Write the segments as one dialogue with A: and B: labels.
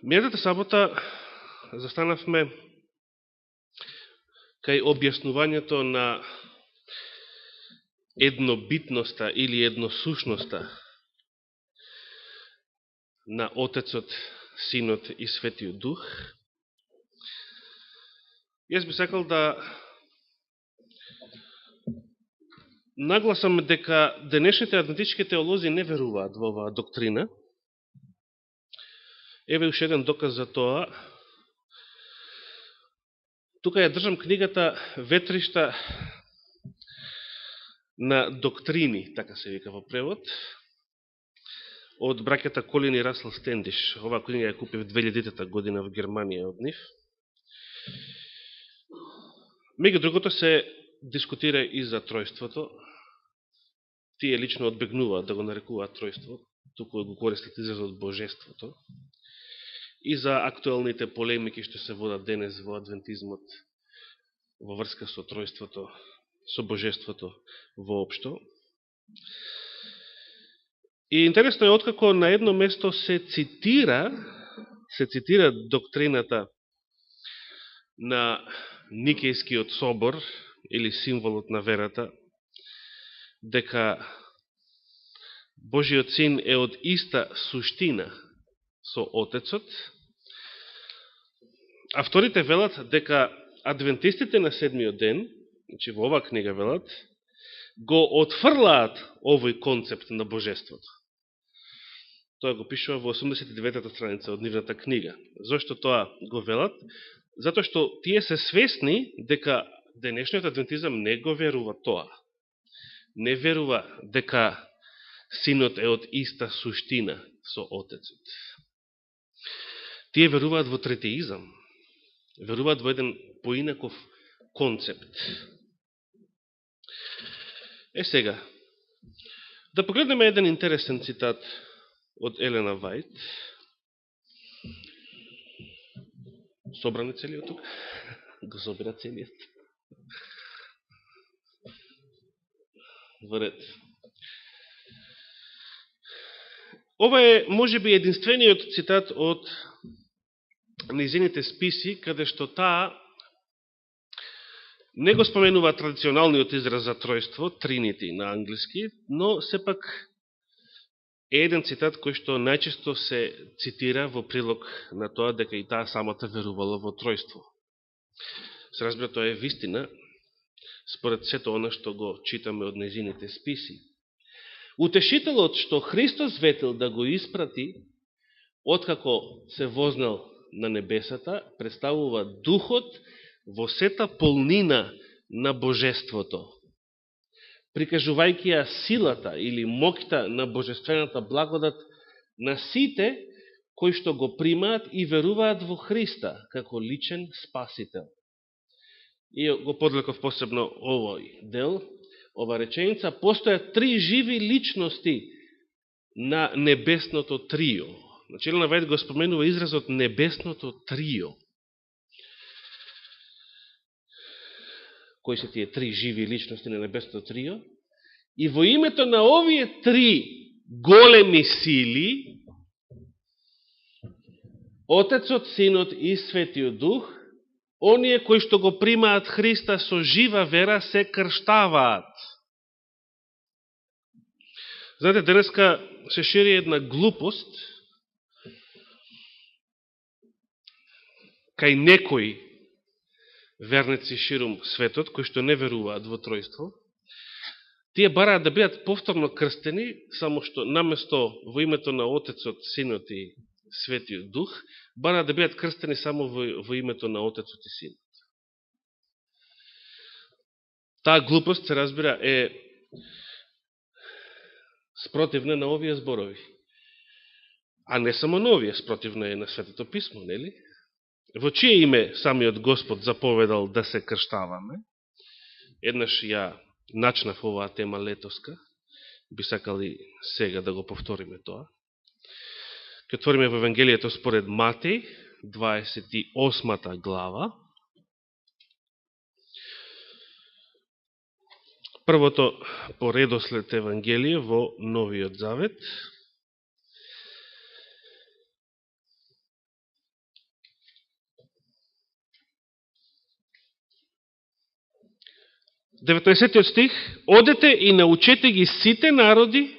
A: Минатата сабота застанавме кај објаснувањето на еднобитноста или едносушноста на Отецот, Синот и Светиот Дух. Јас би сакал да нагласам дека денешните адвентички теолози не веруваат во оваа доктрина. Еве уште еден доказ за тоа. Тука ја држам книгата Ветришта на доктрини, така се вика во превод, од браќата Колин и Расел Стендиш. Оваа книга ја купив 2000-та година во Германија од нив. Меѓу другото се дискутира и за тројството. Тие лично одбегнуваат да го нарекуваат тројство, туку го користат изразот божеството. И за актуелните полемики што се водат денес во адвентизмот во врска со тројството, со божеството воопшто. И интересно е откако на едно место се цитира доктрината на Никејскиот собор или символот на верата, дека Божиот Син е од иста суштина со Отецот. Авторите велат дека адвентистите на седмиот ден, значи во оваа книга велат, го отфрлаат овој концепт на божеството. Тоа го пишува во 89-та страница од нивната книга. Зошто тоа го велат? Затоа што тие се свесни дека денешниот адвентизам не го верува тоа. Не верува дека Синот е од иста суштина со Отецот. Тие веруваат во третеизам. Веруваат во еден поинаков концепт. Сега, да погледнеме еден интересен цитат од Елена Вајт. Собране целиот тук? Го собира целиот. Во ред. Ова е, можеби, единствениот цитат од низините списи, каде што таа не го споменува традиционалниот израз за тројство, Trinity на англиски, но сепак е еден цитат кој што најчесто се цитира во прилог на тоа дека и таа самата верувала во тројство. Се разбира, тоа е вистина, според сето она што го читаме од незините списи. Утешителот што Христос ветил да го испрати, откако се вознал на небесата, представува Духот во сета полнина на Божеството, прикажувајќи ја силата или моќта на Божествената благодат на сите кои што го примаат и веруваат во Христа како личен спасител. И го подлеков посебно овој дел, ова реченица: постојат три живи личности на небесното трио. Значи, Елена Вајт го споменува изразот небесното трио. Кои се тие три живи личности на небесното трио? И во името на овие три големи сили, Отецот, Синот и Светиот Дух, оние кои што го примаат Христа со жива вера, се крштаваат. Знаете, денеска се шири една глупост кај некои верници ширум светот, кои што не веруваат во тројство. Тие бараат да бидат повторно крстени, само што наместо во името на Отецот, Синот и Светиот Дух, бараат да бидат крстени само во името на Отецот и Синот. Таа глупост, се разбира, е спротивна на овие зборови. А не само на овие, спротивна е на Светото Писмо, нели? Во чие име самиот Господ заповедал да се крштаваме? Еднаш ја начнав оваа тема летоска, би сакали сега да го повториме тоа. Ке отвориме во Евангелието според Матеј, 28 глава. Првото по редослед Евангелие во Новиот Завет. 19 стих, одете и научете ги сите народи,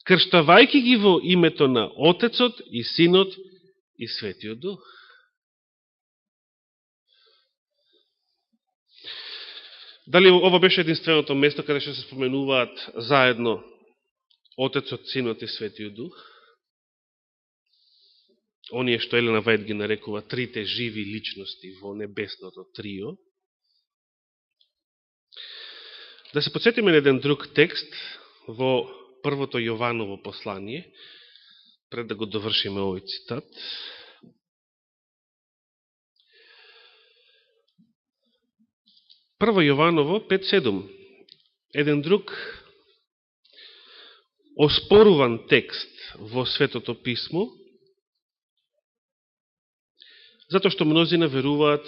A: крштавајки ги во името на Отецот и Синот и Светиот Дух. Дали ова беше единственото место каде што се споменуваат заедно Отецот, Синот и Светиот Дух? Оние што Елена Вајд ги нарекува трите живи личности во небесното трио. Да се подсетиме на еден друг текст во првото Јованово послание, пред да го довршиме овој цитат. Прво Јованово 5.7. Еден друг оспоруван текст во Светото Писмо, затоа што мнозина веруваат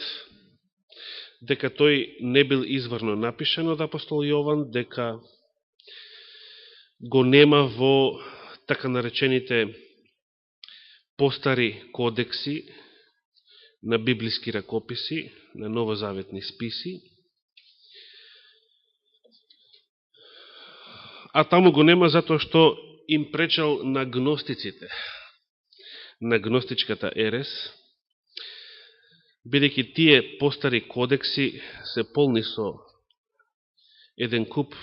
A: дека тој не бил изворно напишан од апостол Јован, дека го нема во така наречените постари кодекси на библиски ракописи, на новозаветни списи, а таму го нема затоа што им пречал на гностиците, на гностичката ерес, бидејќи тие постари кодекси се полни со еден куп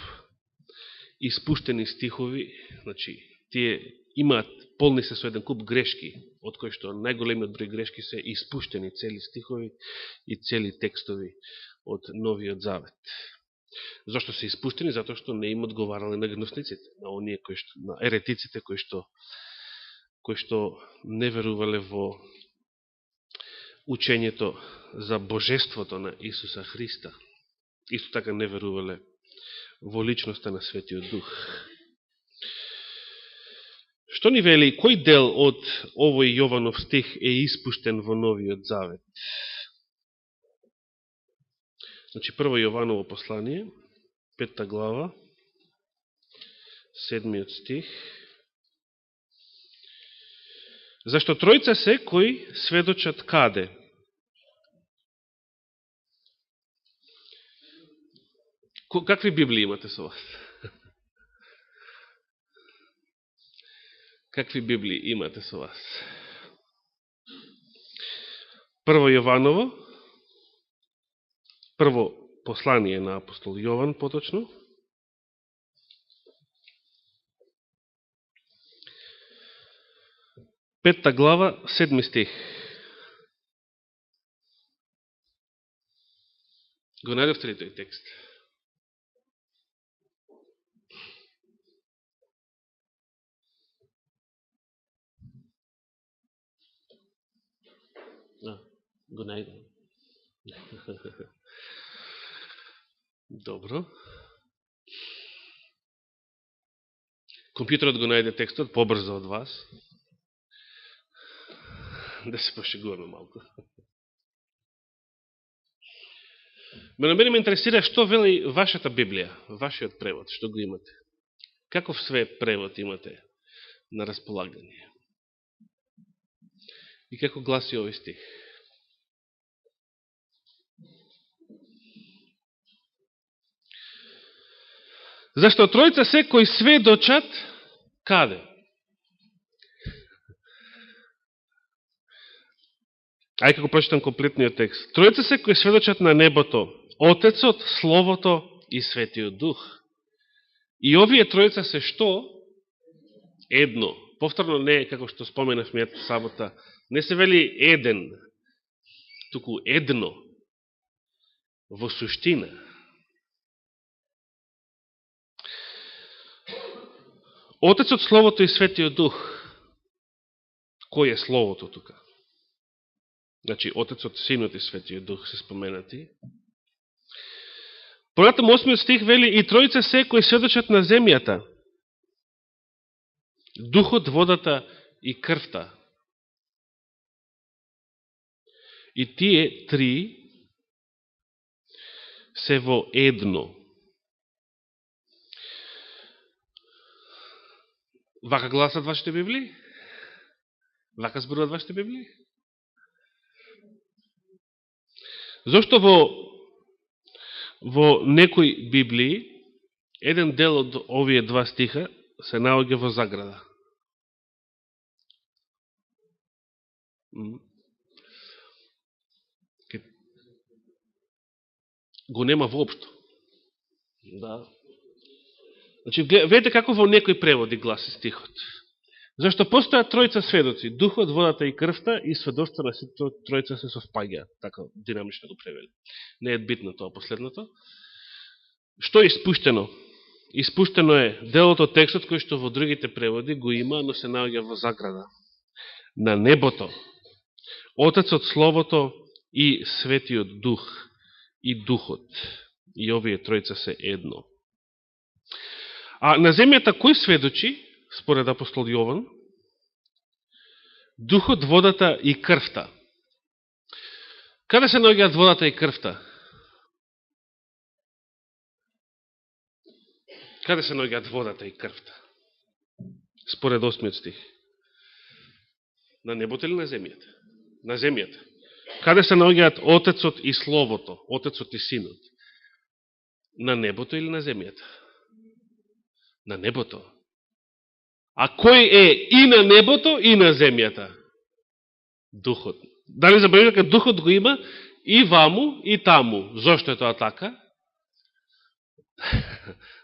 A: испуштени стихови, значи тие имаат полни се со еден куп грешки, од кои што најголемиот број грешки се испуштени цели стихови и цели текстови од Новиот Завет. Зошто се испуштени? Затоа што не им одговарале на гностиците, на оние на еретиците кои што не верувале во учењето за божеството на Исуса Христа. Исто така не верувале во личноста на Светиот Дух. Што ни вели, кој дел од овој Јованов стих е испуштен во Новиот Завет? Значи, прво Јованово послание, 5 глава, 7 стих. Зашто тројца се кои сведочат каде? Какви Библии имате со вас? Какви Библии имате со вас? Прво Јованово, прво послание на апостол Јован, поточно. Петта глава, 7 стих. Го најдовте ли тој текст? Го најдем. Добро. Компјутерот го најде текстот побрзо од вас. Да се пошегуваме малку. На мене ме интересира што вели вашата Библија, вашиот превод, што го имате. Каков све превод имате на располагање? И како гласи овој стих? Зашто тројца се кои сведочат каде? Ај како прочитам комплетниот текст. Тројца се кои сведочат на небото, Отецот, Словото и Светиот Дух. И овие тројца се што? Едно. Повторно не, како што споменав мијата сабота, не се вели еден, туку едно. Во суштина. Отецот, Словото и Светиот Дух. Кој е Словото тука? Значи, Отецот, Синот и Светиот Дух се споменати. Понатаму 8 стих вели и тројца се кои сведочат на земјата. Духот, водата и крвта. И тие три се во едно. Вака гласат вашите Библии? Вака зборуват вашите Библии? Зошто во некои Библии, еден дел од овие два стиха се наоѓа во заграда. Го нема воопшто. Да. Значи, видите како во некои преводи гласи стихот. Зашто постојат тројца сведоци, духот, водата и крвта, и сведоцтво на сите тројца се совпаѓа. Така динамично го превели. Не е битно тоа последното. Што е испуштено? Испуштено е делото текстот кој што во другите преводи го има, но се наоѓа во заграда. На небото, Отецот, Словото и Светиот Дух и Духот. И овие тројца се едно. А на земјата кој сведочи, според апостол Јован? Духот, водата и крвта. Каде се наоѓаат водата и крвта? Каде се наоѓаат водата и крвта? Според 8 стих. На небото или на земјата? На земјата. Каде се наоѓаат Отецот и Словото, Отецот и Синот? На небото или на земјата? На небото. А кој е и на небото и на земјата? Духот. Дали забравите дека Духот го има и ваму и таму? Зошто е тоа така?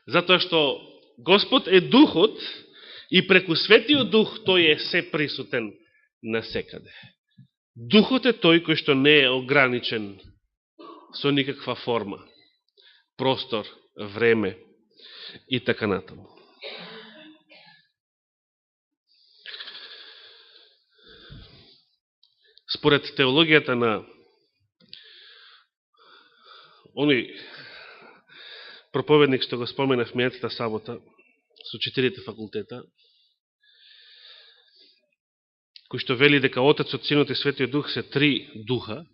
A: Затоа што Господ е Духот и преку Светиот Дух тој е се присутен насекаде. Духот е тој кој што не е ограничен со никаква форма, простор, време и така натаму. Според теологијата на оној проповедник што го споменав минатата сабота со 4 факултета, кој што вели дека Отецот, Синот и Светиот Дух се 3 духа,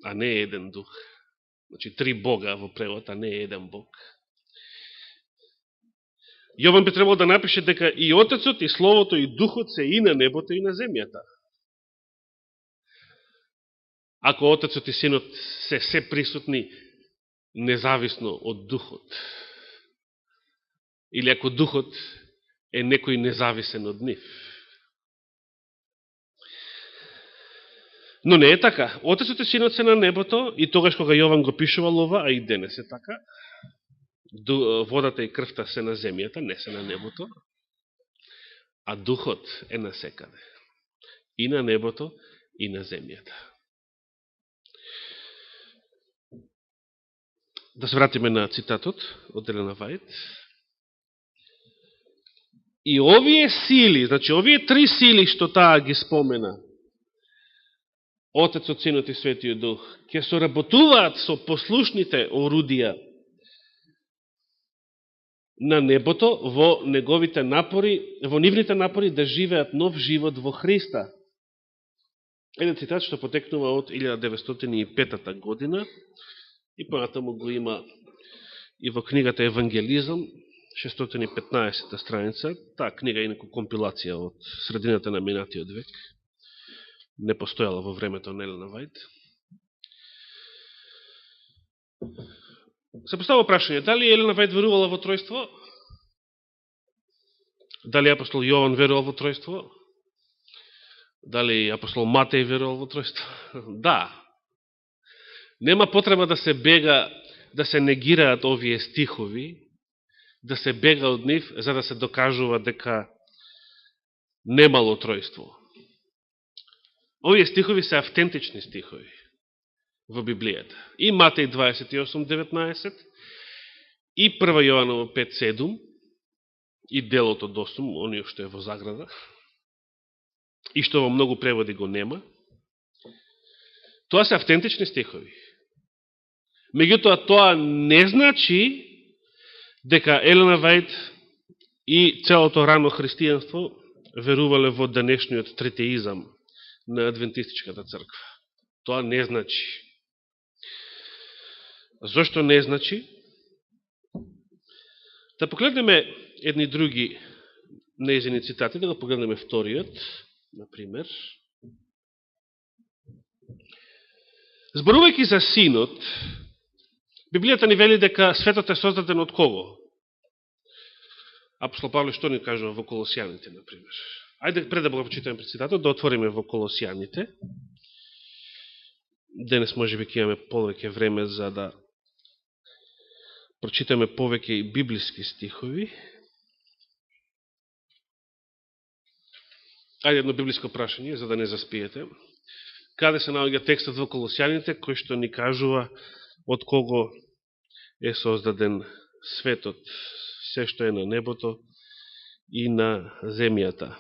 A: а не еден дух. Значи 3 Бога во превод, а не еден Бог. Јован би требало да напише дека и Отецот, и Словото, и Духот се и на небото, и на земјата. Ако Отецот и Синот се присутни независно од Духот. Или ако Духот е некој независен од нив. Но не е така. Отецот и Синот се на небото и тогаш кога Јован го пишувал ова, а и денес е така, водата и крвта се на земјата, не се на небото, а Духот е насекаде. И на небото, и на земјата. Да се вратиме на цитатот од Елена Вајд. И овие сили, значи овие 3 сили што таа ги спомена, Отецот, Синот и Светиот Дух, ќе соработуваат со послушните орудија на небото во неговите напори, во нивните напори да живеат нов живот во Христа. Еден цитат што потекнува од 1905 година и понатаму го има и во книгата Евангелизам, 615 страница. Таа книга е инаку компилација од средината на минатиот век. Не постојала во времето на Елена Вајд. Се поставува прашање, дали Елена Вајд верувала во тројство? Дали апостол Јован верувал во тројство? Дали апостол Матеј верувал во тројство? Да. Нема потреба да се бега, да се негираат овие стихови, да се бега од нив, за да се докажува дека немало тројство. Овие стихови се автентични стихови во Библијата. И Матеј 28:19, и 1 Јованово 5:7, и делото до 8, ониот што е во заграда, и што во многу преводи го нема. Тоа се автентични стихови. Меѓутоа, тоа не значи дека Елена Вајд и целото рано христијанство верувале во денешниот третеизам на адвентистичката црква. Тоа не значи. Зошто не значи? Да погледнеме едни други нејзини цитати, да го погледнеме вториот, например. Зборувајќи за Синот, Библијата ни вели дека светот е создаден од кого? Апостол Павле што ни кажува во Колосијаните, например? Ајде пред да го прочитаме пред цитатот, да отвориме во Колосијаните. Денес може би ќе имаме повеќе време за да прочитаме повеќе и библиски стихови. Ајде едно библиско прашање, за да не заспиете. Каде се наоѓа текстот во Колосијаните, кој што ни кажува од кого е создаден светот, се што е на небото и на земјата.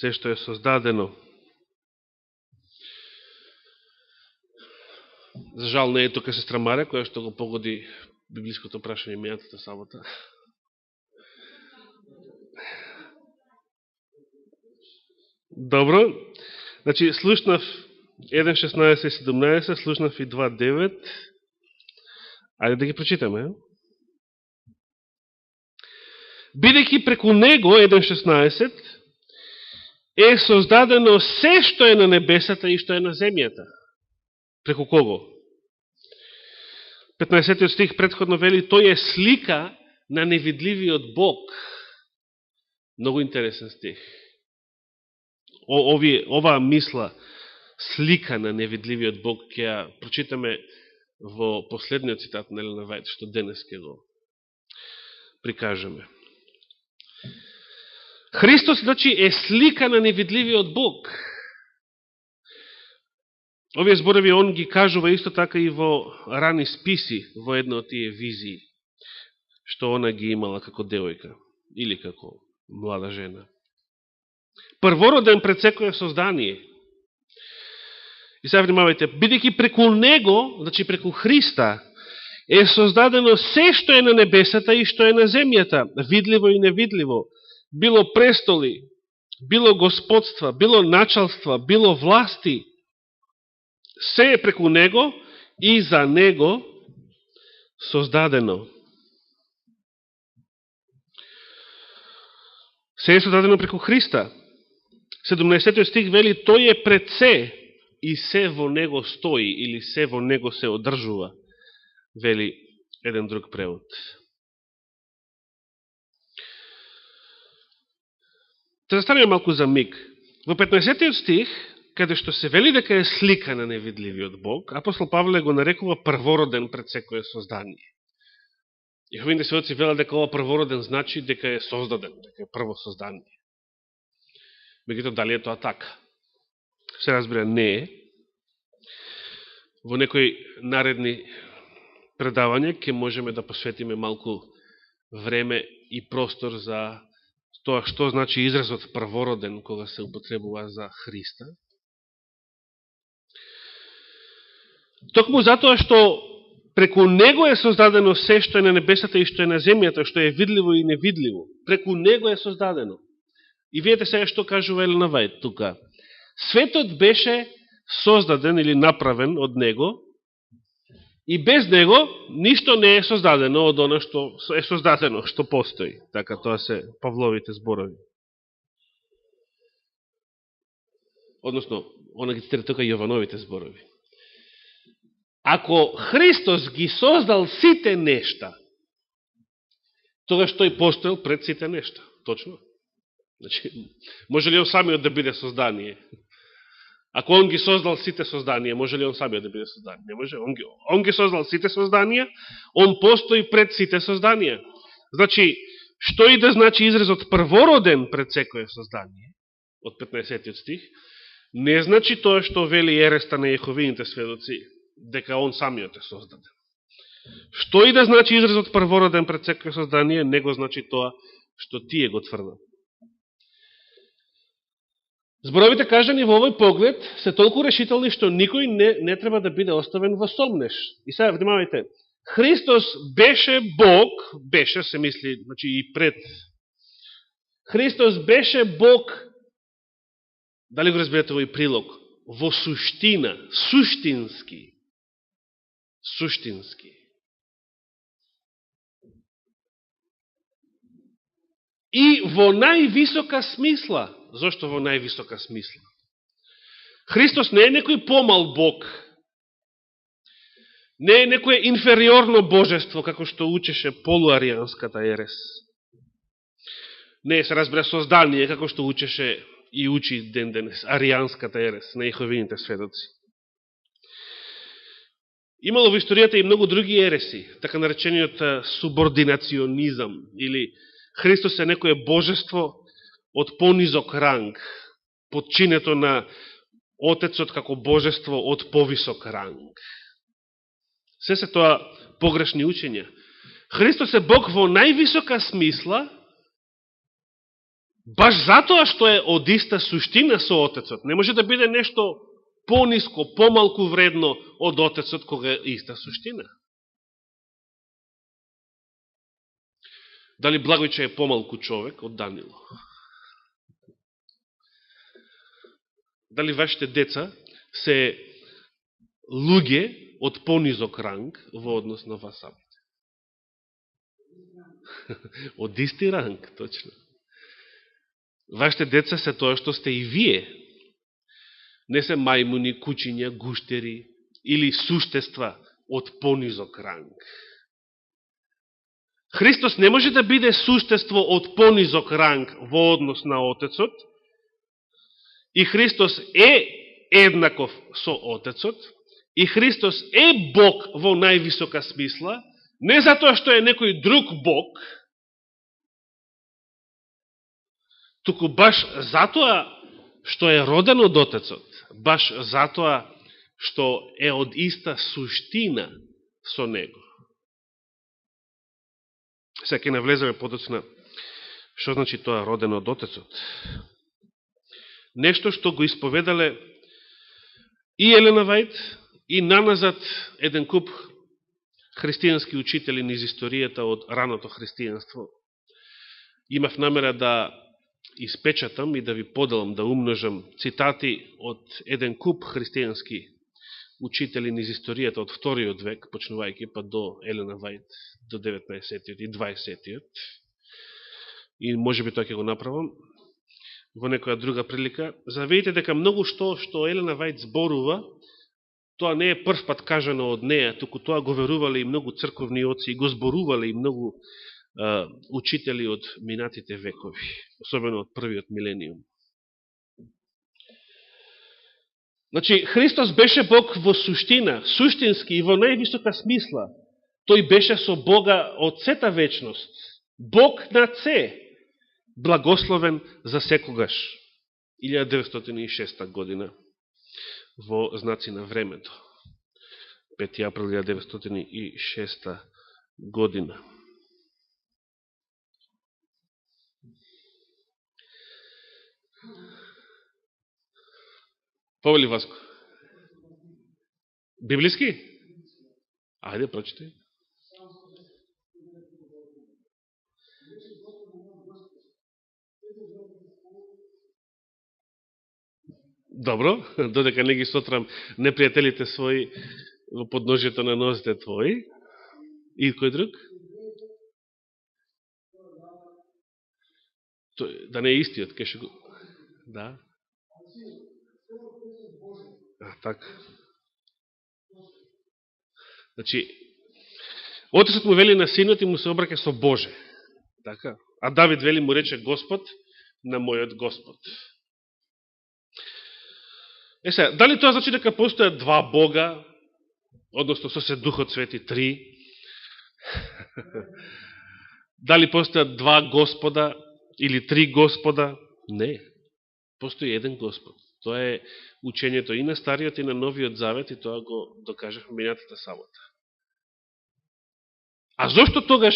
A: Се што е создадено. За жал не е тука сестра Марја, која што го погоди библиското прашање мејатата сабота. Добро. Значи, слушнав 1.16 и 17, слушнав и 2.9. Ајде да ги прочитаме. Бидејќи преку него, 1.16, е создадено се што е на небесата и што е на земјата. Преку кого? 15 стих предходно вели, тој е слика на невидливиот Бог. Многу интересен стих. Оваа мисла, слика на невидливиот Бог, ќе ја прочитаме во последниот цитат на Елена Вајд, што денес ќе го прикажеме. Христос, значи, е слика на невидливиот Бог. Овие зборови он ги кажува исто така и во рани списи, во една од тие визии, што она ги имала како девојка, или како млада жена. Првороден пред секое создание. И сега внимавајте, бидејќи преку него, значи преку Христа, е создадено се што е на небесата и што е на земјата, видливо и невидливо, било престоли, било господства, било началства, било власти, се е преку него и за него создадено. Се е создадено преку Христа. 17 стих вели, тој е пред се и се во него стои, или се во него се одржува, вели еден друг превод. Да застанеме малку за миг. Во 15 стих, каде што се вели дека е слика на невидливиот Бог, апостол Павле го нарекува првороден пред секое создание. Јеховите сведоци велат дека ова првороден значи дека е создаден, дека е прво создание. Меѓутоа, дали е тоа така? Се разбира, не е. Во некои наредни предавања ќе можеме да посветиме малку време и простор за тоа што значи изразот првороден кога се употребува за Христа. Токму затоа што преку него е создадено се што е на небесата и што е на земјата, што е видливо и невидливо. Преку него е создадено. И видите сега што кажува Елена Вајд тука. Светот беше создаден или направен од него и без него ништо не е создадено од оно што е создадено, што постои. Така, тоа се Павловите зборови. Односно, она ги цитира тука Јовановите зборови. Ако Христос ги создал сите нешта, тогаш тој постоел пред сите нешта. Точно? Значи, може ли он самиот да биде создание? Ако он ги создал сите создание, може ли он самиот да биде создание? Не може. Он ги создал сите создание, он постои пред сите создание. Значи, што и да значи изразот првороден пред секое создание, од 15 стих, не значи тоа што вели ереста на Јеховините сведоци, дека он самиот е создаден. Што и да значи изразот првороден пред секое создание, не го значи тоа што тие го тврдат. Зборовите кажани во овој поглед се толку решителни што никој не треба да биде оставен во сомнеш. И сега внимавајте, Христос беше Бог, беше се мисли, значи и пред. Христос беше Бог, дали го разбирате овој прилог, во суштина, суштински. И во највисока смисла. Зошто во највисока смисла? Христос не е некој помал Бог. Не е некое инфериорно божество, како што учеше полуаријанската ерес. Не е, се разбира, создание, како што учеше и учи ден денес аријанската ерес на Јеховините сведоци. Имало во историјата и многу други ереси, така наречениот субординационизам, или Христос е некое божество од понизок ранг, подчинето на Отецот како божество од повисок ранг. Се тоа погрешни учења. Христос е Бог во највисока смисла, баш затоа што е од иста суштина со Отецот. Не може да биде нешто пониско, помалку вредно од Отецот кога е иста суштина. Дали Благојче е помалку човек од Данило? Дали вашите деца се луѓе од понизок ранг во однос на вас самите? Од исти ранг, точно. Вашите деца се тоа што сте и вие. Не се мајмуни, кучиња, гуштери или суштества од понизок ранг. Христос не може да биде суштество од понизок ранг во однос на Отецот, и Христос е еднаков со Отецот, и Христос е Бог во највисока смисла, не затоа што е некој друг Бог, туку баш затоа што е роден од Отецот, баш затоа што е од иста суштина со Него. Сега ќе навлеземе подоцна што значи тоа роден од Отецот. Нешто што го исповедале и Елена Вајд, и наназад еден куп христијански учители низ историјата од раното христијанство. Имав намера да испечатам и да ви поделам, да умножам цитати од еден куп христијански учители низ историјата од вториот век, почнувајќи па до Елена Вајд, до 19 и 20-тиот. И може би тоа ќе го направам во некоја друга прилика, за да видите дека многу што Елена Вајд зборува, тоа не е прв пат кажано од неја, туку тоа го верувале и многу црковни оци, и го зборувале и многу учители од минатите векови, особено од првиот милениум. Значи, Христос беше Бог во суштина, суштински и во највисока смисла. Тој беше со Бога од сета вечност. Бог на се, благословен за секогаш. 1906 година во знаци на времето. 5. април 1906 година. Повели Васко? Библиски? Ајде, прочитай. Добро, додека не ги сотрам непријателите своји во подножјето на нозите твои. И кој друг? Да не е истиот, кеше го... Да. Така. Значи, Отецот му вели на синот и му се обраќа со Боже. Така. А Давид вели му рече Господ на мојот Господ. Сега, дали тоа значи дека постојат два Бога, односно со се Духот Свети 3? Дали постојат два Господа или три Господа? Не. Постои еден Господ. Тоа е учењето и на Стариот и на Новиот Завет, и тоа го докажахме минатата сабота. А зошто тогаш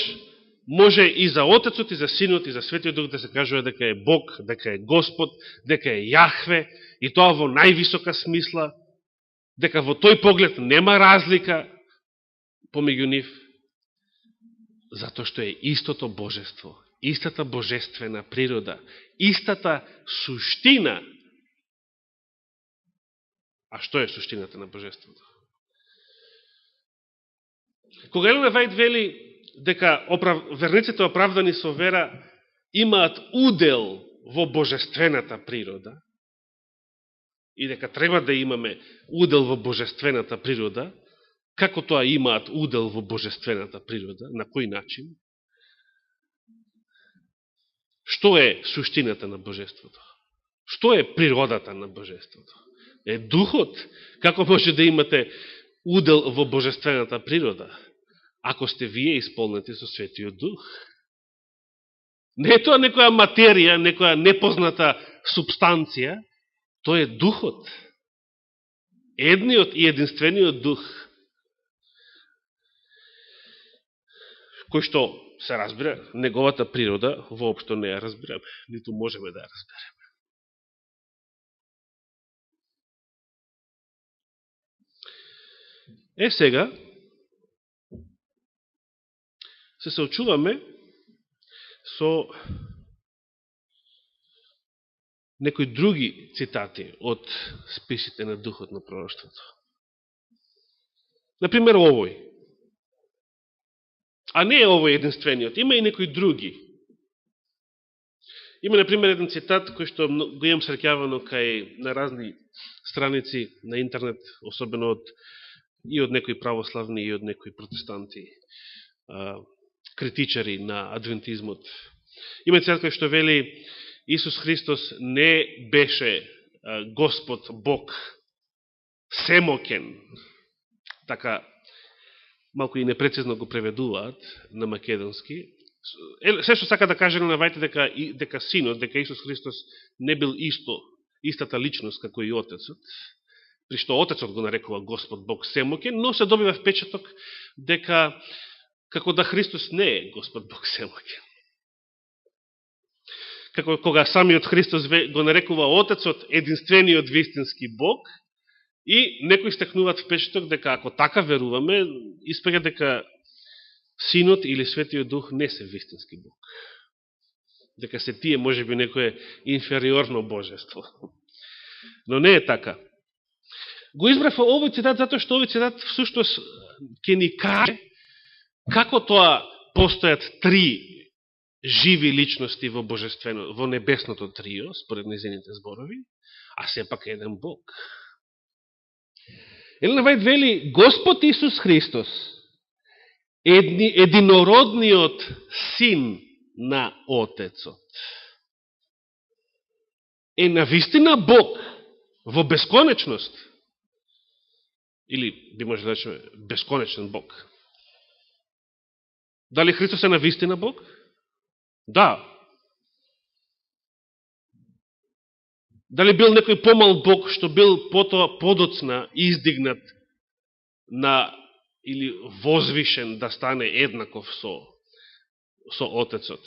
A: може и за Отецот, и за Синот, и за Светиот Дух да се кажува дека е Бог, дека е Господ, дека е Јахве, и тоа во највисока смисла, дека во тој поглед нема разлика помеѓу нив? Затоа што е истото божество, истата божествена природа, истата суштина. А што е суштината на божеството? Кога Елена Вајд вели дека верниците оправдани со вера имаат удел во божествената природа и дека треба да имаме удел во божествената природа, како тоа имаат удел во божествената природа, на кој начин, што е суштината на божеството, што е природата на божеството, е духот, како може да имате удел во божествената природа, ако сте вие исполнети со Светиот Дух. Не е тоа некоја материја, некоја непозната субстанција, тоа е духот. Едниот и единствениот дух, кој што се разбира, неговата природа воопшто не ја разбираме, ниту можеме да ја разбереме. Сега се соочуваме со некои други цитати од списите на Духот на пророштвото. Например, овој. А не е овој единствениот, има и некои други. Има, например, еден цитат кој што го имам среќавано кај на разни страници на интернет, особено и од некои православни и од некои протестанти, критичари на адвентизмот. Има цитат кој што вели: Исус Христос не беше Господ Бог семоќен. Така малку и непрецизно го преведуваат на македонски. Се што сака да каже на навајте дека Синот, дека Исус Христос не бил истата личност како и Отецот, при што Отецот го нарекува Господ Бог семоќен, но се добива впечаток дека како да Христос не е Господ Бог семоќен. Како кога самиот Христос го нарекува Отецот единствениот вистински Бог, и некои стекнуваат впечаток дека ако така веруваме, испега дека Синот или Светиот Дух не се вистински Бог. Дека се тие можеби некое инфериорно божество. Но не е така. Го избрав овој цитат затоа што овој цитат всушност ќе ни каже како тоа постојат три живи личности во божествено, во небесното трио, според незините зборови, а сепак еден Бог. Елена Вајд вели: Господ Исус Христос, единородниот Син на Отецот, е навистина Бог во бесконечност, или би може да речеме бесконечен Бог. Дали Христос е навистина Бог? Да. Дали бил некој помал Бог што бил потоа подоцна издигнат или возвишен да стане еднаков со Отецот?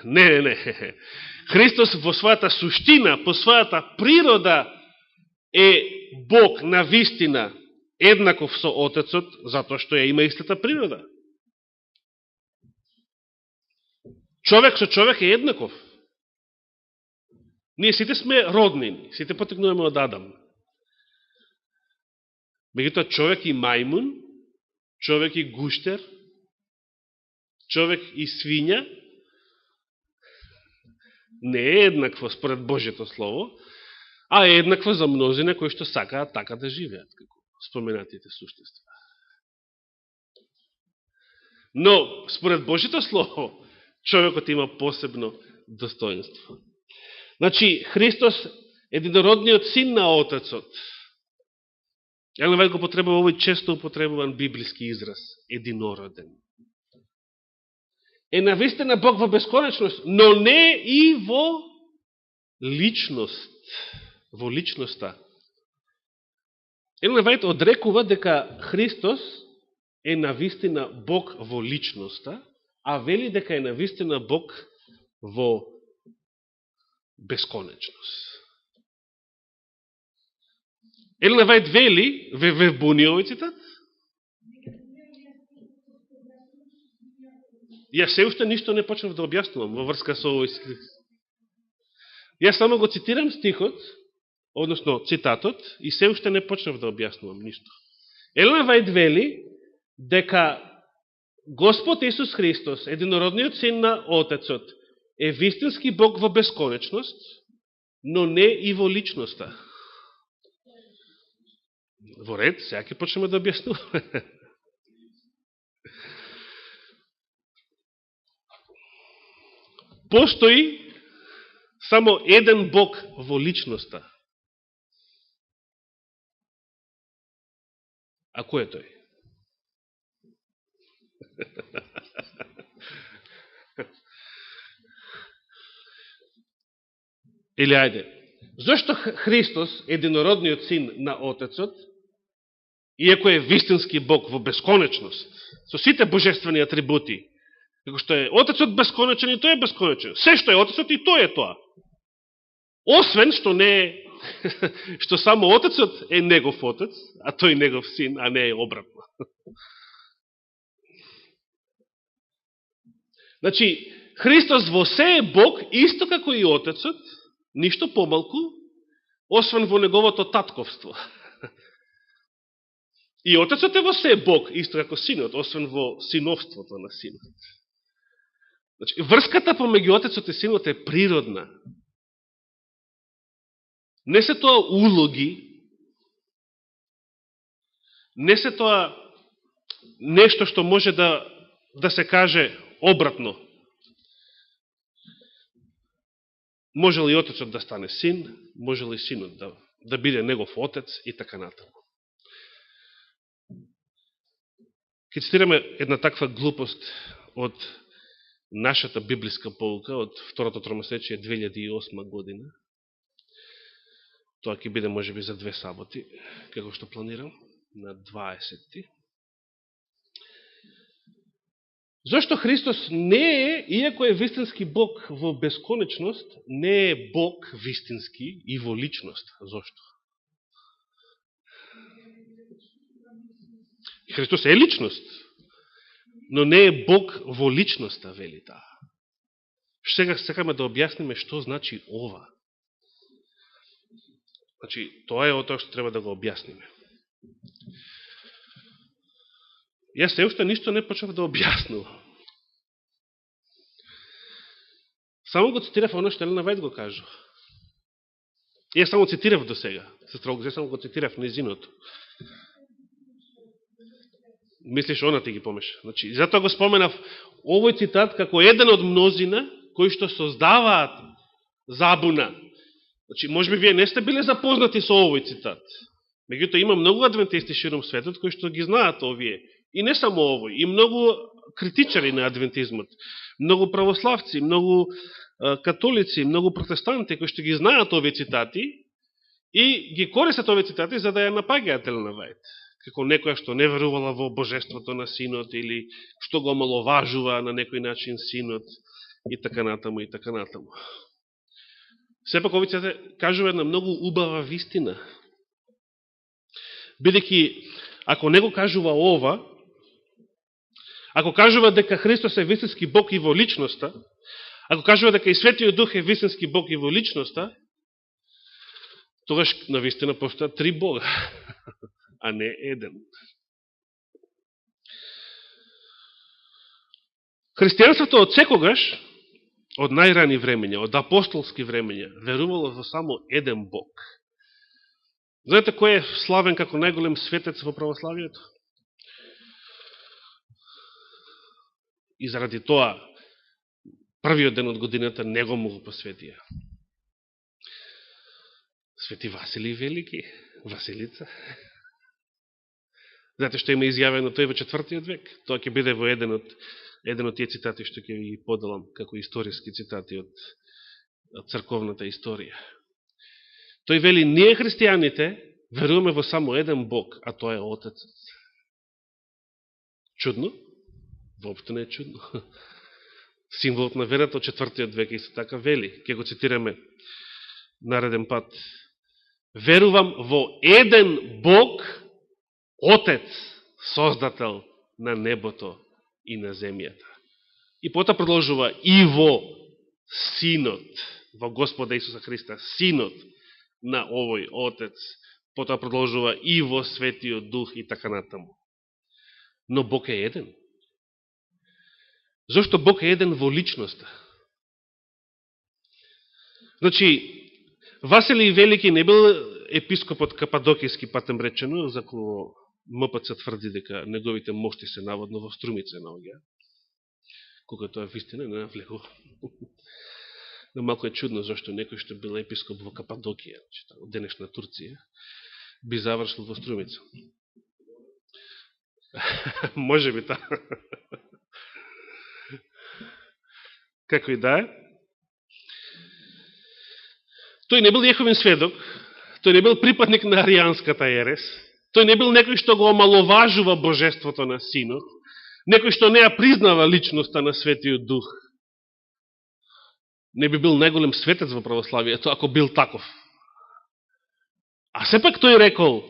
A: Не. Христос во својата суштина, по својата природа е Бог на вистина еднаков со Отецот, затоа што ја има истата природа. Човек со човек е еднаков. Ние сите сме роднини, сите потекнуваме од Адам. Меѓутоа човек и мајмун, човек и гуштер, човек и свиња не е еднакво според Божјето Слово, а е еднакво за мнозина кои што сакаат така да живеат, како споменатите суштества. Но, според Божјето Слово, човекот има посебно достоинство. Значи, Христос е единородниот Син на Отецот. Елена Вајд го потребува овој често употребуван библиски израз, единороден. Е навистина Бог во бесконечност, но не и во личност, во личноста. Елена Вајд одрекува дека Христос е навистина Бог во личноста, а вели дека е навистина Бог во бесконечност. Елена Вајд вели, ве буни овој цитат? Јас се уште ништо не почнав да објаснувам во врска со овој стих. Јас само го цитирам стихот, односно цитатот, и се уште не почнав да објаснувам ништо. Елена Вајд вели дека Господ Исус Христос, единородниот Син на Отецот, е вистински Бог во бесконечност, но не и во личноста. Во ред, сега ќе почнеме да објаснуваме. Постои само еден Бог во личноста. А кој е тој? Или ајде, зашто Христос, единородниот син на Отецот, иако е вистински Бог во бесконечност, со сите божествени атрибути, како што е Отецот бесконечен и тој е бесконечен. Се што е Отецот и тој е тоа. Освен што не е, што само Отецот е негов Отец, а тој негов син, а не е обратно. Значи, Христос во се е Бог, исто како и Отецот, ништо помалку, освен во неговото татковство. И Отецот е во се Бог, исто како Синот, освен во синовството на Синот. Значи, врската помеѓу Отецот и Синот е природна. Не се тоа улоги, не се тоа нешто што може да се каже обратно. Може ли Отецот да стане син, може ли Синот да биде негов Отец и така натаму. Ке цитираме една таква глупост од нашата библиска полука, од второто тромесечие 2008 година. Тоа ќе биде можеби за 2 саботи, како што планирам, на 20. Зошто Христос не е, иако е вистински Бог во бесконечност, не е Бог вистински и во личност? Зошто? Христос е личност, но не е Бог во личноста, вели таа. Сега сакаме да објасниме што значи ова. Значи, тоа е тоа што треба да го објасниме. Јас се уште ништо не почнав да објаснувам. Само го цитирав оно што Елена Вајд го кажу. Јас само цитирав до сега. Сестра Олга, само го цитирав незиното. Мислиш, она ти ги помеша. Значи, затоа го споменав овој цитат како еден од мнозина кои што создаваат забуна. Значи, можеби вие не сте биле запознати со овој цитат. Меѓутоа има многу адвентисти широм светот кои што ги знаат овие. И не само овој, и многу критичари на адвентизмот, многу православци, многу католици, многу протестанти кои што ги знаат овие цитати и ги користат овие цитати за да ја напагаат Елена Вајд. Како некоја што не верувала во божеството на Синот или што го маловажува на некој начин Синот и така натаму и така натаму. Сепак овие цитати кажува една многу убава вистина. Бидејќи, ако не го кажува ова, ако кажува дека Христос е вистински Бог и во личноста, ако кажува дека и Светиот Дух е вистински Бог и во личноста, тогаш навистина постојат 3 Бога, а не еден. Христијанството од секогаш, од најрани времења, од апостолски времења, верувало во само еден Бог. Знаете кој е славен како најголем светец во православието? И заради тоа, првиот ден од годината него му го посветија. Свети Василий Велики, Василица. Знаете што има изјавено тој во 4. век? Тоа ќе биде во еден од тие цитати што ќе ги поделам како историски цитати од црковната историја. Тој вели, ние христијаните веруваме во само еден Бог, а тоа е Отецот. Чудно? Воопшто не е чудно. Символот на верата од 4. век исто така вели, ќе го цитираме нареден пат. Верувам во еден Бог, Отец, Создател на небото и на земјата. И потоа продолжува и во Синот, во Господа Исуса Христа, Синот на овој Отец, потоа продолжува и во Светиот Дух и така натаму. Но Бог е еден. Зошто Бог е еден во личноста? Значи, Василий Велики не бил епископот Кападокијски, патем речено, за кој МПЦ тврди дека неговите мошти се наводно во Струмица наоѓа. Колко тоа вистина, не навлегува. Но малко е чудно зашто некој што бил епископ во Кападокија, од денешна Турција, би завршил во Струмица. Може би таа. Како и да е. Тој не бил Јеховин сведок, тој не бил припадник на аријанската ерес, тој не бил некој што го омаловажува божеството на Синот, некој што не ја признава личноста на Светиот Дух. Не би бил најголем светец во православието, ако бил таков. А сепак тој рекол,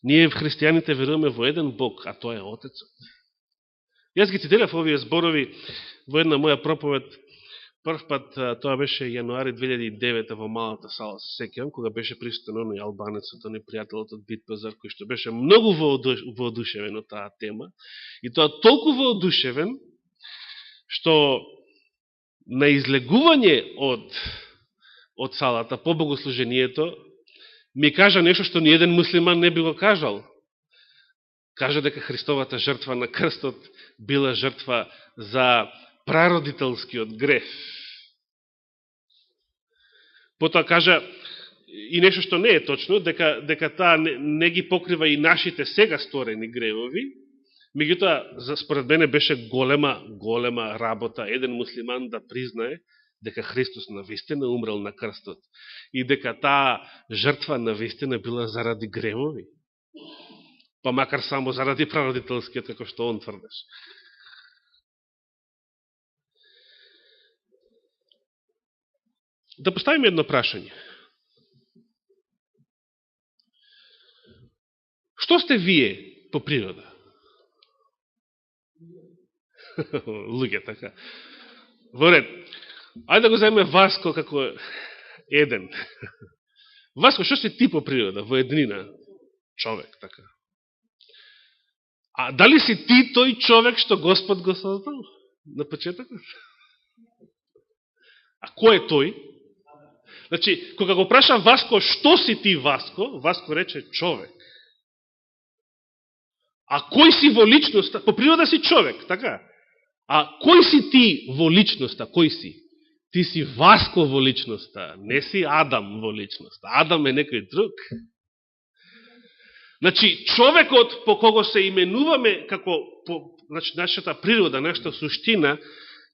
A: ние христијаните веруваме во еден Бог, а тоа е Отецот. Јас ги цитирав овие зборови во една моја проповед. Прв пат, тоа беше јануари 2009 во малата сала, се сеќавам, кога беше присутен оној албанецот, оној пријателот од Битпазар, кој што беше многу воодушевен од таа тема. И тоа толку воодушевен, што на излегување од салата по богослужението ми кажа нешто што ни еден муслиман не би го кажал. Кажа дека Христовата жртва на крстот била жртва за прародителскиот греф. Потоа кажа и нешто што не е точно, дека таа не ги покрива и нашите сега сторени гревови, меѓутоа, според мене беше голема работа еден муслиман да признае дека Христос навистина умрел на крстот и дека таа жртва навистина била заради гревови, па макар само заради прародителскиот, како што он тврдеше. Да поставиме едно прашање. Што сте вие по природа? Луѓе, така. Во ред. Ајде да го земеме Васко како еден. Васко, што си ти по природа? Во еднина. Човек, така. А дали си ти тој човек што Господ го создал? На почетокот? А кој е тој? Значи, кога го праша Васко, што си ти, Васко? Васко рече човек. А кој си во личноста? По природа си човек, така? А кој си ти во личноста? Кој си? Ти си Васко во личноста, не си Адам во личноста. Адам е некој друг. Значи, човекот по кого се именуваме, како значи, нашата природа, нашата суштина,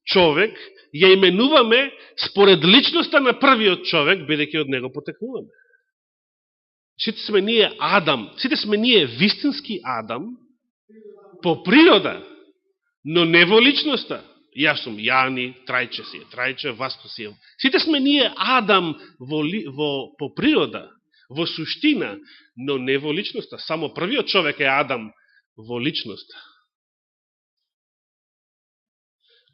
A: човек, ја именуваме според личноста на првиот човек, бидејќи од него потекнуваме. Сите сме ние Адам, сите сме ние вистински Адам по природа, но не во личноста. Јас сум Јани, Трајче си е Трајче, Васко си е. Сите сме ние Адам по природа, во суштина, но не во личноста. Само првиот човек е Адам во личноста.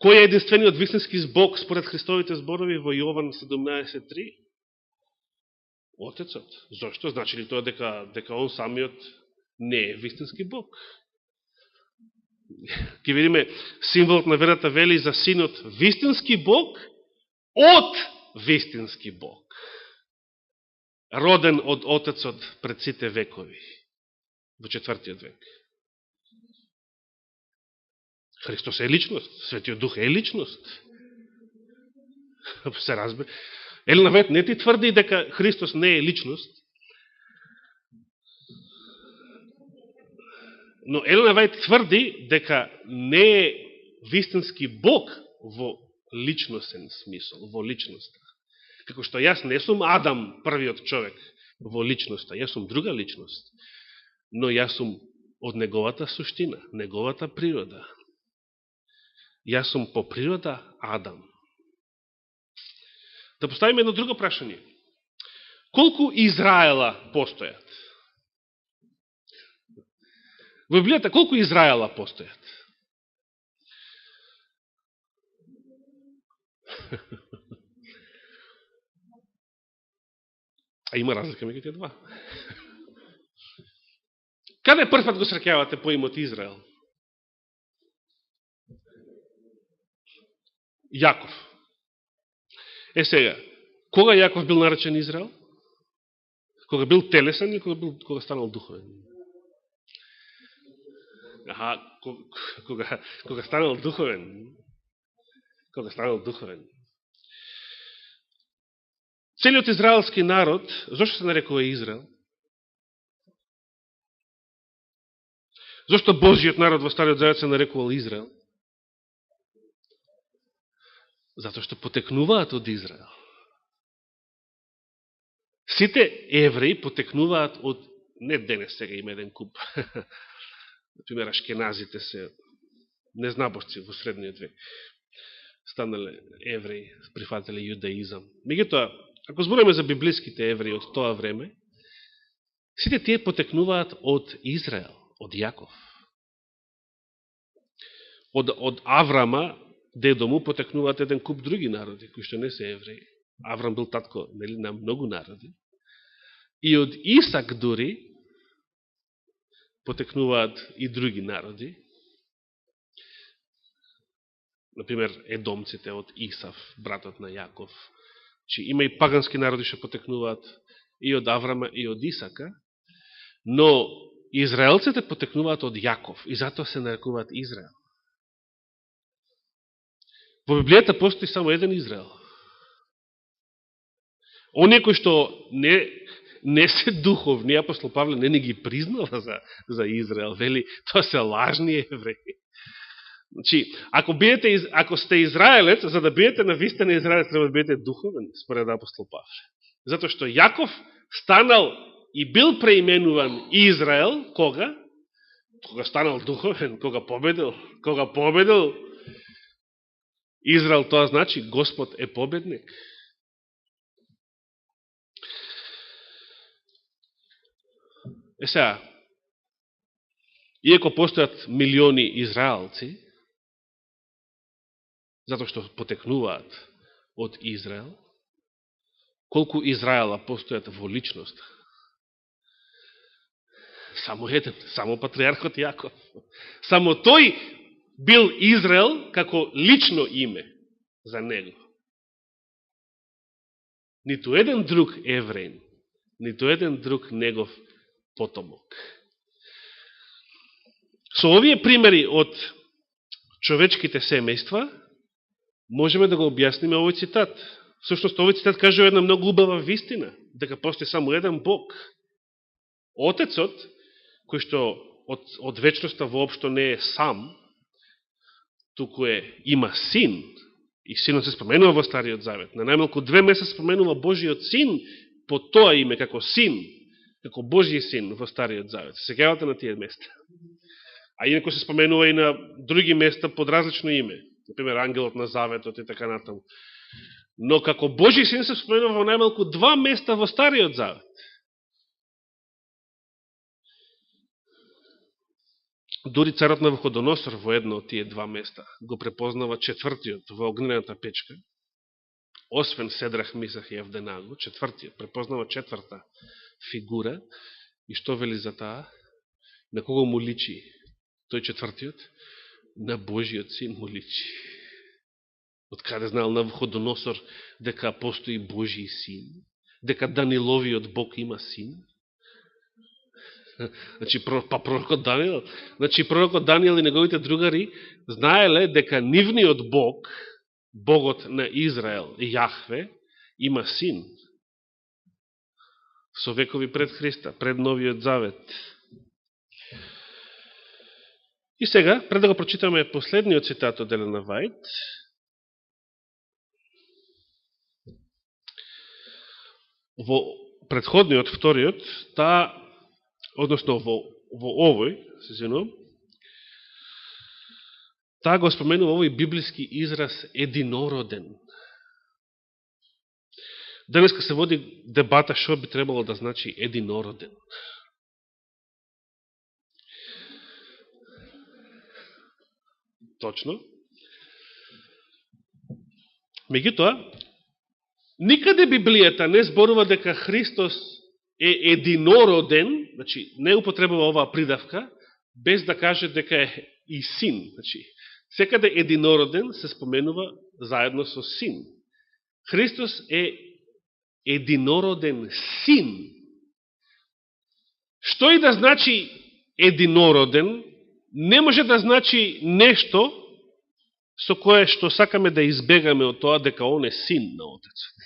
A: Кој е единствениот вистински Бог според Христовите зборови во Јован 17.3? Отецот. Зошто? Значи ли тоа дека он самиот не е вистински Бог? Ке видиме, символот на верата вели за Синот вистински Бог од вистински Бог. Роден од Отецот пред сите векови. Во 4. век. Христос е личност, Светиот Дух е личност. Се разбе. Елена Вајд не ти тврди дека Христос не е личност, но Елена Вајд тврди дека не е вистински Бог во личностен смисол, во личноста. Како што јас не сум Адам, првиот човек, во личноста, јас сум друга личност, но јас сум од неговата суштина, неговата природа. Јас сум по природа Адам. Да поставиме едно друго прашање. Колку Израела постојат? Во Библијата колку Израела постојат? А има разлика меѓу тие два. Каде првпат го среќавате по имот Израел? Јаков. Сега, кога Јаков бил наречен Израел? Кога бил телесен и кога станал духовен. Кога станал духовен. Кога станал духовен. Целиот израелски народ, зашто се нарекува Израел? Зашто Божиот народ во Стариот Завет се нарекувал Израел? Затоа што потекнуваат од Израел. Сите евреи потекнуваат од, не денес сега има еден куп, например, ашкеназите се незнабожци во средниот век, станале евреи, прифатели јудаизам. Меѓутоа, ако збориме за библиските евреи од тоа време, сите тие потекнуваат од Израел, од Јаков. Од Аврама, дедо му, потекнуваат еден куп други народи, кои што не се евреи. Аврам бил татко, нели, на многу народи. И од Исак дури потекнуваат и други народи. Например, едомците од Исав, братот на Јаков. Че има и пагански народи што потекнуваат и од Аврама и од Исака, но израелците потекнуваат од Јаков и затоа се нарекуваат Израел. Во Библијата постои само еден Израел. Оние кои што не се духовни, апостол Павле не ги признава за Израел, вели, тоа се лажни евреи. Значи, ако сте израелец, за да бидете навистина израелец, треба да бидете духовен, според апостол Павле. Затоа што Јаков станал и бил преименуван Израел, кога? Кога станал духовен, кога победил. Кога победил Израел, тоа значи Господ е победник. Сега, иако постојат милиони израелци, затоа што потекнуваат од Израел, колку Израела постојат во личност? Само еден, само патриархот Јаков. Само тој бил Израел како лично име за него. Ниту еден друг евреин, ниту еден друг негов потомок. Со овие примери од човечките семејства, можеме да го објасниме овој цитат. Всушност, овој цитат кажува една многу убава вистина, дека постои само еден Бог. Отецот, кој што од вечноста воопшто не е сам, туку има син, и синот се споменува во Стариот Завет. На најмалку 2 места споменува Божиот син по тоа име, како син, како Божи син во Стариот Завет. Се сеќавате на тие места. А инако се споменува и на други места под различно име. Например, ангелот на Заветот и така натаму. Но како Божи син се споменува во најмалку 2 места во Стариот Завет. Дури царот на Навуходоносор во едно од тие 2 места го препознава четвртиот во огнената печка, освен Седрах, Мисах и Авденаго, четвртиот, препознава четврта фигура. И што вели за таа? На кого му личи тој четвртиот? На Божиот син му личи. Од каде знал Навуходоносор дека постои Божи син? Дека Даниловиот Бог има син? Значи, пророкот Даниел. Значи, пророкот Даниел и неговите другари знаеле дека нивниот Бог, Богот на Израел, Јахве, има син. Со векови пред Христа, пред Новиот Завет. И сега, пред да го прочитаме последниот цитат од Елена Вајт, во предходниот, вториот, односно во овој, се извинувам, таа го споменува овој библиски израз единороден. Денеска се води дебата што би требало да значи единороден. Точно. Меѓутоа, никаде Библијата не зборува дека Христос е единороден, значи не употребува оваа придавка, без да каже дека е и син. Значи, секаде единороден се споменува заедно со син. Христос е единороден син Што и да значи единороден, не може да значи нешто со кое што сакаме да избегаме од тоа дека он е син на Отецот.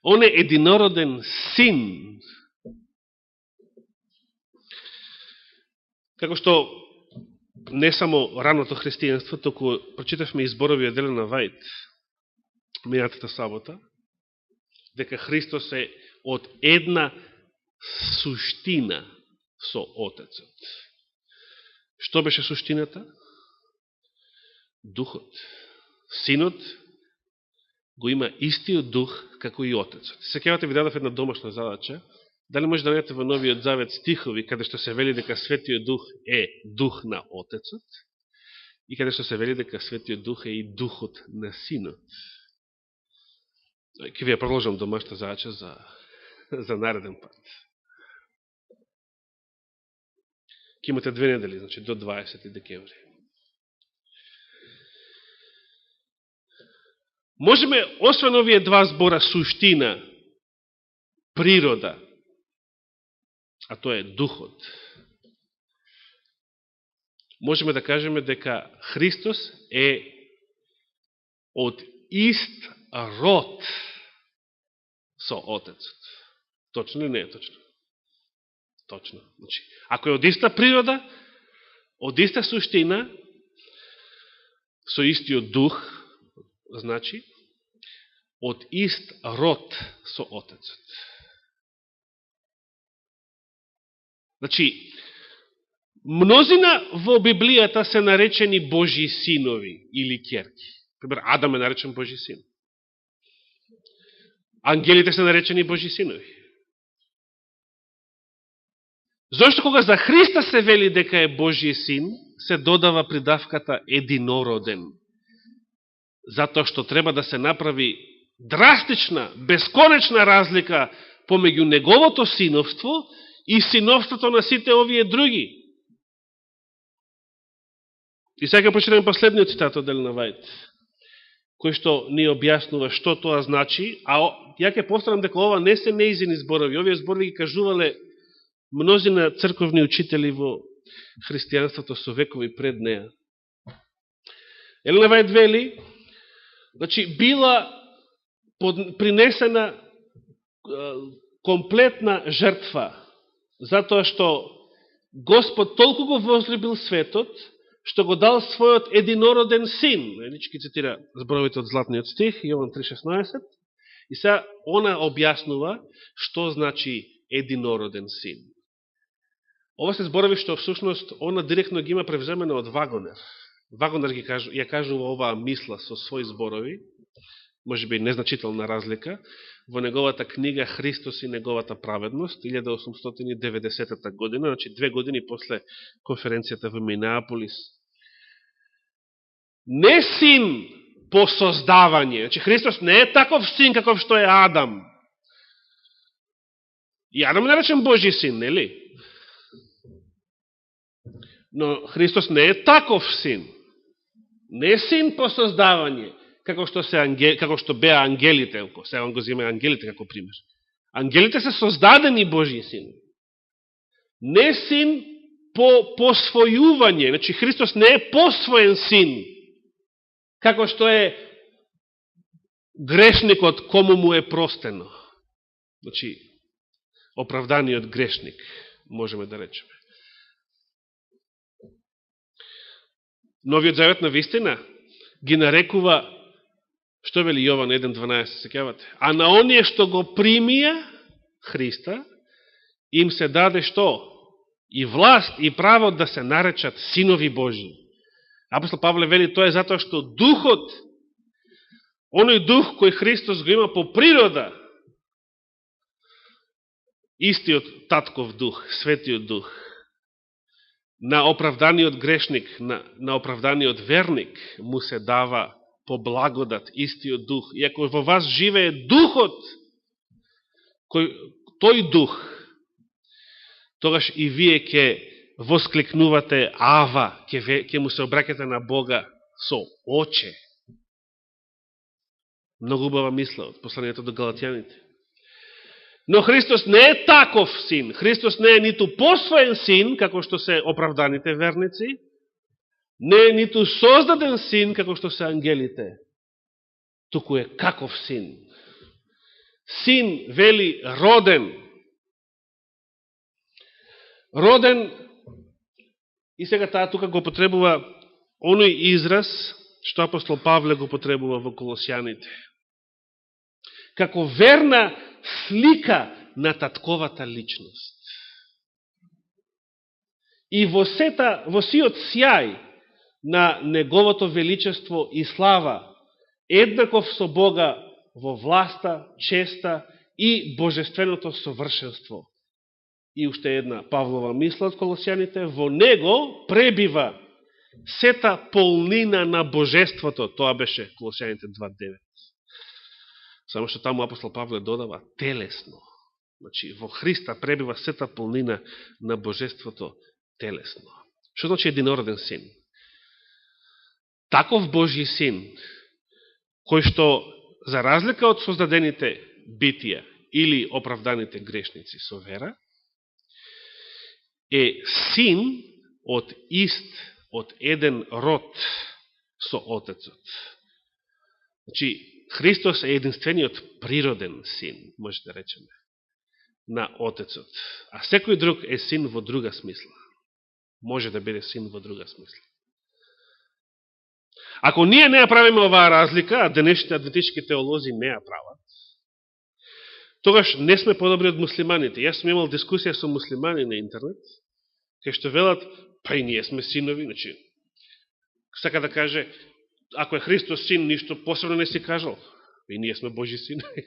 A: Он е единороден син. Како што не само раното христијанство, току прочитавме изборови од Елена Вајд минатата сабота, дека Христос е од една суштина со Отецот. Што беше суштината? Духот. Синот го има истиот дух како и Отецот. Сеќавате, ви дадов една домашна задача. Дали може да најдете во Новиот Завет стихови каде што се вели дека Светиот Дух е дух на Отецот и каде што се вели дека Светиот Дух е и духот на Синот. Ке ви ја продолжам домашна задача за нареден пат. Ке имате 2 недели, значи до 20 декември. Можеме, освен овие два збора, суштина, природа, а тоа е духот, можеме да кажеме дека Христос е од ист род со Отецот. Точно или не е точно? Точно. Значи, ако е од иста природа, од иста суштина, со истиот дух, значи, од ист род со Отецот. Значи, мнозина во Библијата се наречени Божји синови или ќерки. Пример, Адам е наречен Божји син. Ангелите се наречени Божји синови. Зошто кога за Христа се вели дека е Божји син, се додава придавката единороден? Затоа што треба да се направи драстична, бесконечна разлика помеѓу неговото синовство и синовството на сите овие други. И сега почитаме последниот цитат од Елена Вајд, кој што ни објаснува што тоа значи, а ја ќе поставам дека ова не се неизини зборови. Овие зборови ги кажувале мнозина црковни учители во христијанството со векови пред неа. Елена Вајд вели, значи, била принесена комплетна жртва, затоа што Господ толку го возлюбил светот, што го дал својот единороден син. Ки цитира зборовите од златниот стих, Јован 3,16, и сега она објаснува што значи единороден син. Ова се зборови што всушност она директно ги има превземено од Вагонер. Вагонер ја кажува оваа мисла со своји зборови, може би незначителна разлика, во неговата книга Христос и неговата праведност, 1890 година, значи 2 години после конференцијата во Минеаполис. Не син по создавање, значи Христос не е таков син каков што е Адам. И Адам не речем Божи син, нели? Но Христос не е таков син. Не е син по создавање, како што беа ангелите, сега го зима ангелите како пример. Ангелите се создадени Божји син. Не син по посвојување, значи Христос не е посвоен син, како што е грешникот кому му е простено. Значи, оправданиот грешник, можеме да речеме. Новиот завет на вистина ги нарекува, што вели Јован 1.12, сеќавате? А на оние што го примија Христа, им се даде што? И власт, и право да се наречат синови Божи. Апостол Павле вели, тоа е затоа што духот, оној дух кој Христос го има по природа, истиот татков дух, светиот дух, на оправданиот грешник, на оправданиот верник, му се дава по благодат истиот дух. И ако во вас живее духот, тој дух, тогаш и вие ќе воскликнувате Ава, ќе му се обраќате на Бога со Оче. Многу убава мисла од посланието до Галатјаните. Но Христос не е таков син. Христос не е ниту посвоен син, како што се оправданите верници, не е ниту создаден син, како што се ангелите, туку е каков син. Син, вели, роден. Роден, и сега таа тука го потребува оној израз што апостол Павле го потребува во Колосјаните. Како верна слика на татковата личност. И во сиот сјај на неговото величество и слава, еднаков со Бога во власта, честа и божественото совршенство. И уште една Павлова мисла од Колосјаните, во него пребива сета полнина на божеството. Тоа беше Колосјаните 2.9. Само што таму апостол Павле додава телесно. Значи, во Христа пребива сета полнина на божеството телесно. Што значи единороден син? Таков Божји син, кој што, за разлика од создадените битија или оправданите грешници со вера, е син од еден род со Отецот. Значи, Христос е единствениот природен син, може да речеме, на Отецот. А секој друг е син во друга смисла. Може да биде син во друга смисла. Ако ние не ја правиме оваа разлика, а денешните адвентистички теолози не ја прават, тогаш не сме подобри од муслиманите. Јас сум имал дискусија со муслимани на интернет, кај што велат, па и ние сме синови, значи, сака да каже, ако е Христос син, ништо посебно не си кажал. И ние сме Божи синови.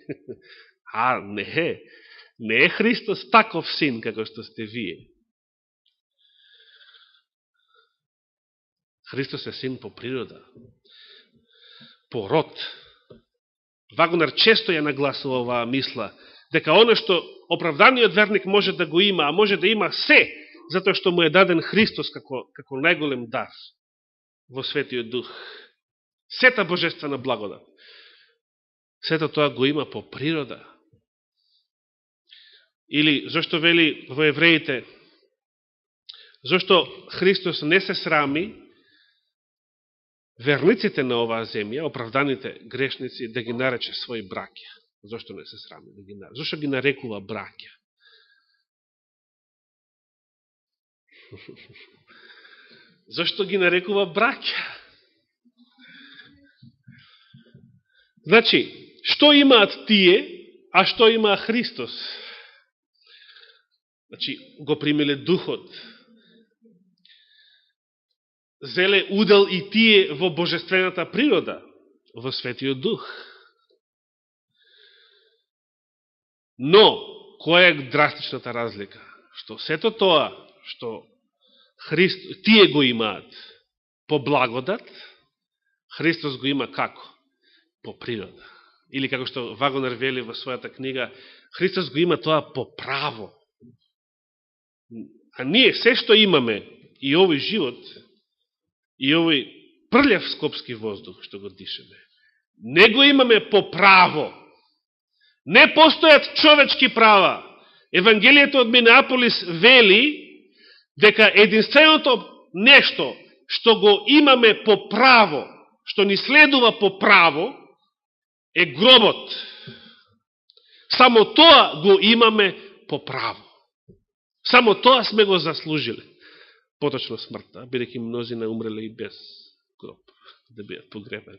A: А, не е Христос таков син, како што сте вие. Христос е син по природа, по род. Вагонер често ја нагласува оваа мисла, дека оно што оправданиот верник може да го има, а може да има се, затоа што му е даден Христос како најголем дар во Светиот Дух. Сета божествена благодат. Сето тоа го има по природа. Или, зашто вели во Евреите, зашто Христос не се срами верниците на оваа земја, оправданите грешници, да ги нарече своји браќа. Зошто не се срами да ги нарече? Зошто ги нарекува браќа? Зошто ги нарекува браќа? Значи, што имаат тие, а што има Христос? Значи, го примиле Духот. Зеле удел и тие во божествената природа, во Светиот Дух. Но, која е драстичната разлика? Што сето тоа, што тие го имаат по благодат, Христос го има како? По природа. Или како што Вагонер вели во својата книга, Христос го има тоа по право. А ние се што имаме и овој живот, и овој прљав скопски воздух што го дишеме, не го имаме по право. Не постојат човечки права. Евангелието од Минеаполис вели дека единственото нешто што го имаме по право, што ни следува по право, е гробот. Само тоа го имаме по право. Само тоа сме го заслужили. Поточно смртта, бидејќи мнозина умреле и без гроб, да бидат погребани.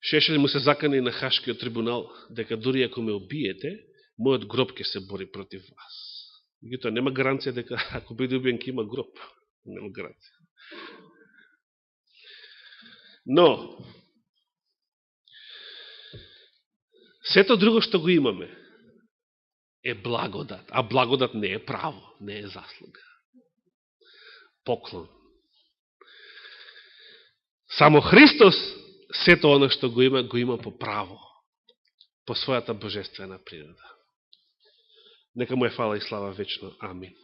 A: Шешел му се закани на Хашкиот трибунал, дека дури ако ме убиете, мојот гроб ќе се бори против вас. Меѓутоа, нема гаранција дека ако биде убиен ќе има гроб. Нема гаранција. Но, сето друго што го имаме е благодат. А благодат не е право, не е заслуга. Поклон. Само Христос сето оно што го има по право, по својата божествена природа. Нека му е фала и слава вечно. Амин.